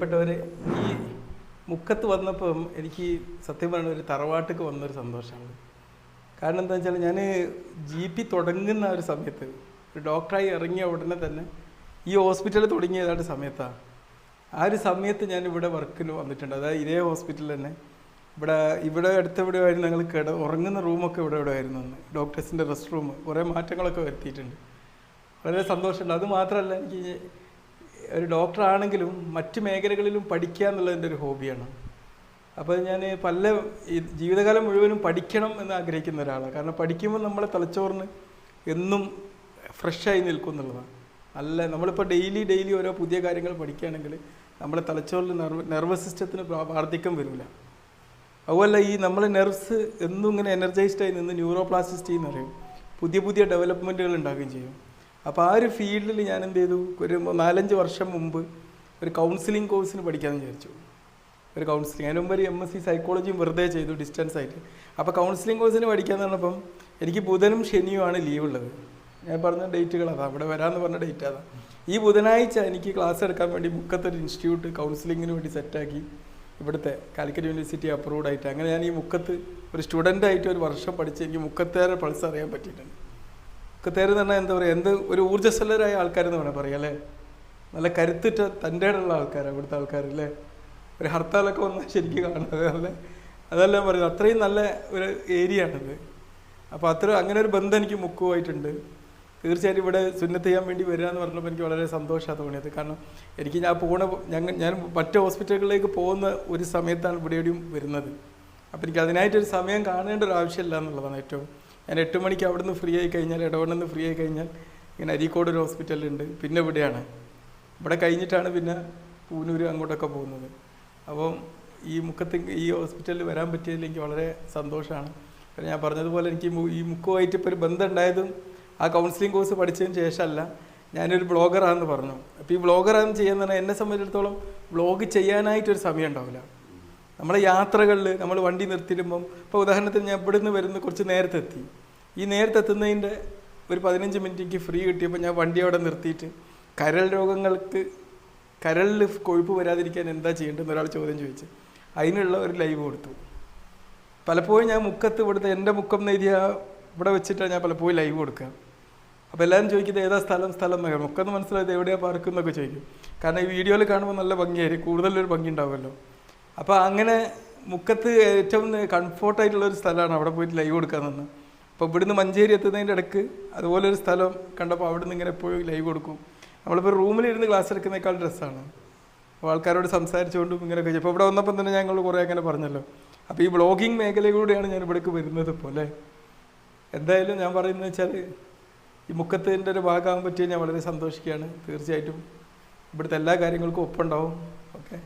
പ്രിയപ്പെട്ടവരെ, ഈ മുക്കത്ത് വന്നപ്പം എനിക്ക് സത്യം പറഞ്ഞ ഒരു തറവാട്ടിക്ക് വന്നൊരു സന്തോഷമാണ്. കാരണം എന്താ വെച്ചാൽ, ഞാൻ GP തുടങ്ങുന്ന ഒരു സമയത്ത്, ഒരു ഡോക്ടറായി ഇറങ്ങിയ ഉടനെ തന്നെ ഈ ഹോസ്പിറ്റൽ തുടങ്ങിയതാണ് സമയത്താണ്. ആ ഒരു സമയത്ത് ഞാൻ ഇവിടെ വർക്കിന് വന്നിട്ടുണ്ട്. അതായത് ഇതേ ഹോസ്പിറ്റലിൽ തന്നെ ഇവിടെ അടുത്തെവിടെ ആയിരുന്നു ഞങ്ങൾ ഉറങ്ങുന്ന റൂമൊക്കെ ഇവിടെ ആയിരുന്നു അന്ന്. ഡോക്ടേഴ്സിൻ്റെ റെസ്റ്റ് റൂം കുറേ മാറ്റങ്ങളൊക്കെ വരുത്തിയിട്ടുണ്ട്. വളരെ സന്തോഷമുണ്ട്. അത് മാത്രമല്ല, എനിക്ക് ഒരു ഡോക്ടറാണെങ്കിലും മറ്റ് മേഖലകളിലും പഠിക്കുക എന്നുള്ളതിൻ്റെ ഒരു ഹോബിയാണ്. അപ്പോൾ ഞാൻ ഈ ജീവിതകാലം മുഴുവനും പഠിക്കണം എന്ന് ആഗ്രഹിക്കുന്ന ഒരാളാണ്. കാരണം പഠിക്കുമ്പോൾ നമ്മളെ തലച്ചോറിന് എന്നും ഫ്രഷായി നിൽക്കും എന്നുള്ളതാണ്. നമ്മളിപ്പോൾ ഡെയിലി ഓരോ പുതിയ കാര്യങ്ങൾ പഠിക്കുകയാണെങ്കിൽ നമ്മുടെ തലച്ചോറിൽ നെർവസ് സിസ്റ്റത്തിന് വാർദ്ധക്യം വരില്ല. അതുപോലെ ഈ നമ്മളെ നെർവ്സ് എന്നും ഇങ്ങനെ എനർജൈസ്ഡായി നിന്ന് ന്യൂറോപ്ലാസ്റ്റിസിറ്റി എന്ന് പറയും, പുതിയ ഡെവലപ്മെൻറ്റുകൾ ഉണ്ടാകുകയും ചെയ്യും. അപ്പോൾ ആ ഒരു ഫീൽഡിൽ ഞാൻ എന്ത് ചെയ്തു, ഒരു 4-5 വർഷം മുമ്പ് ഒരു കൗൺസിലിംഗ് കോഴ്സിന് പഠിക്കാമെന്ന് വിചാരിച്ചു. ഒരു കൗൺസിലിംഗ്, അതിന് മുമ്പ് ഒരു MSc സൈക്കോളജിയും വെറുതെ ചെയ്തു ഡിസ്റ്റൻസ് ആയിട്ട്. അപ്പോൾ കൗൺസിലിംഗ് കോഴ്സിന് പഠിക്കാമെന്ന് പറഞ്ഞപ്പം എനിക്ക് ബുധനും ശനിയുമാണ് ലീവ് ഉള്ളത്. ഞാൻ പറഞ്ഞ ഡേറ്റുകൾ അതാ, അവിടെ വരാമെന്ന് പറഞ്ഞ ഡേറ്റ് അതാ. ഈ ബുധനാഴ്ച എനിക്ക് ക്ലാസ് എടുക്കാൻ വേണ്ടി മുക്കത്തൊരു ഇൻസ്റ്റിറ്റ്യൂട്ട് കൗൺസിലിങ്ങിന് വേണ്ടി സെറ്റാക്കി, ഇവിടുത്തെ കാലിക്കറ്റ് യൂണിവേഴ്സിറ്റി അപ്രൂവ്ഡ് ആയിട്ട്. അങ്ങനെ ഞാൻ ഈ മുക്കത്ത് ഒരു സ്റ്റുഡൻ്റായിട്ട് ഒരു വർഷം പഠിച്ച് എനിക്ക് മുക്കത്തേറെ പൾസ് അറിയാൻ പറ്റിയിട്ടുണ്ട്. മുക്കത്തേര് എന്ന് പറഞ്ഞാൽ എന്താ പറയുക, ഒരു ഊർജ്ജസ്വലരായ ആൾക്കാരെന്ന് വേണം പറയാം അല്ലേ. നല്ല കരുത്തുറ്റ തൻ്റെ ഉള്ള ആൾക്കാരാണ് ഇവിടുത്തെ ആൾക്കാർ അല്ലേ. ഒരു ഹർത്താലൊക്കെ വന്നാൽ ശരിക്കും കാണുന്നത് അല്ലേ, അതെല്ലാം പറയുന്നത്. അത്രയും നല്ല ഒരു ഏരിയ ആണിത്. അപ്പോൾ അങ്ങനെ ഒരു ബന്ധം എനിക്ക് മുക്കുമായിട്ടുണ്ട്. തീർച്ചയായിട്ടും ഇവിടെ സുന്നത്ത് ചെയ്യാൻ വേണ്ടി വരിക എന്ന് പറഞ്ഞപ്പോൾ എനിക്ക് വളരെ സന്തോഷമാണ് തോന്നിയത്. കാരണം ഞാൻ മറ്റ് ഹോസ്പിറ്റലുകളിലേക്ക് പോകുന്ന ഒരു സമയത്താണ് ഇവിടെയും വരുന്നത്. അപ്പോൾ എനിക്ക് അതിനായിട്ടൊരു സമയം കാണേണ്ട ഒരു ആവശ്യമില്ല എന്നുള്ളതാണ് ഏറ്റവും. ഞാൻ 8 മണിക്ക് അവിടെ നിന്ന് ഫ്രീ ആയി കഴിഞ്ഞാൽ, ഇടവണ്ണെന്ന് ഫ്രീ ആയി കഴിഞ്ഞാൽ ഇങ്ങനെ അരീക്കോട് ഒരു ഹോസ്പിറ്റലുണ്ട്, പിന്നെ ഇവിടെയാണ്. ഇവിടെ കഴിഞ്ഞിട്ടാണ് പിന്നെ പൂനൂർ അങ്ങോട്ടൊക്കെ പോകുന്നത്. അപ്പം ഈ ഹോസ്പിറ്റലിൽ വരാൻ പറ്റിയതിൽ എനിക്ക് വളരെ സന്തോഷമാണ്. ഞാൻ പറഞ്ഞതുപോലെ എനിക്ക് ഈ മുക്കുമായിട്ട് ഇപ്പോൾ ഒരു ബന്ധം ഉണ്ടായതും ആ കൗൺസിലിംഗ് കോഴ്സ് പഠിച്ചതിന് ശേഷമല്ല. ഞാനൊരു ബ്ലോഗറാണെന്ന് പറഞ്ഞു. അപ്പോൾ ഈ ബ്ലോഗറാണെന്ന് ചെയ്യാന്ന് പറഞ്ഞാൽ എന്നെ സംബന്ധിച്ചിടത്തോളം വ്ളോഗ് ചെയ്യാനായിട്ടൊരു സമയം ഉണ്ടാവില്ല. നമ്മളെ യാത്രകളിൽ നമ്മൾ വണ്ടി നിർത്തിയിടുമ്പം, ഇപ്പോൾ ഉദാഹരണത്തിന് ഞാൻ ഇവിടെ നിന്ന് വരുന്ന കുറച്ച് നേരത്തെ എത്തി. ഈ നേരത്തെ എത്തുന്നതിൻ്റെ ഒരു 15 മിനിറ്റ് എനിക്ക് ഫ്രീ കിട്ടിയപ്പോൾ ഞാൻ വണ്ടി അവിടെ നിർത്തിയിട്ട് കരളിൽ കൊഴുപ്പ് വരാതിരിക്കാൻ എന്താ ചെയ്യേണ്ടതെന്ന് ഒരാൾ ചോദ്യം ചോദിച്ചു. അതിനുള്ള ഒരു ലൈവ് കൊടുത്തു. പലപ്പോഴും ഞാൻ മുക്കത്ത് ഇവിടുത്തെ എൻ്റെ മുക്കം എഴുതിയ ഇവിടെ വെച്ചിട്ടാണ് ഞാൻ പലപ്പോഴും ലൈവ് കൊടുക്കുക. അപ്പോൾ എല്ലാവരും ചോദിക്കുന്നത് ഏതാ സ്ഥലം എന്നൊക്കെ. മുക്കെന്ന് മനസ്സിലായത് എവിടെയാണ് പാർക്ക് എന്നൊക്കെ ചോദിക്കും. കാരണം ഈ വീഡിയോയിൽ കാണുമ്പോൾ നല്ല ഭംഗിയായിരിക്കും, കൂടുതലൊരു ഭംഗി ഉണ്ടാവുമല്ലോ. അപ്പോൾ അങ്ങനെ മുക്കത്ത് ഏറ്റവും കംഫോർട്ടായിട്ടുള്ളൊരു സ്ഥലമാണ് അവിടെ പോയിട്ട് ലൈവ് കൊടുക്കാൻ നിന്ന്. അപ്പോൾ ഇവിടുന്ന് മഞ്ചേരി എത്തുന്നതിൻ്റെ ഇടയ്ക്ക് അതുപോലൊരു സ്ഥലം കണ്ടപ്പോൾ അവിടെ നിന്ന് ഇങ്ങനെ എപ്പോഴും ലൈവ് കൊടുക്കും. നമ്മളിപ്പോൾ റൂമിലിരുന്ന് ക്ലാസ് എടുക്കുന്നേക്കാൾ ഡ്രസ്സാണ്. അപ്പോൾ ആൾക്കാരോട് സംസാരിച്ചുകൊണ്ടും ഇങ്ങനെയൊക്കെ. ഇപ്പോൾ ഇവിടെ വന്നപ്പം തന്നെ ഞങ്ങൾ കുറേ അങ്ങനെ പറഞ്ഞല്ലോ. അപ്പോൾ ഈ വ്ളോഗിങ് മേഖലയിലൂടെയാണ് ഞാൻ ഇവിടേക്ക് വരുന്നത് പോലെ. എന്തായാലും ഞാൻ പറയുന്നത് വെച്ചാൽ, ഈ മുക്കത്തിൻ്റെ ഒരു ഭാഗമാകാൻ പറ്റിയ ഞാൻ വളരെ സന്തോഷിക്കുകയാണ്. തീർച്ചയായിട്ടും ഇവിടുത്തെ എല്ലാ കാര്യങ്ങൾക്കും ഒപ്പുണ്ടാവും. ഓക്കെ.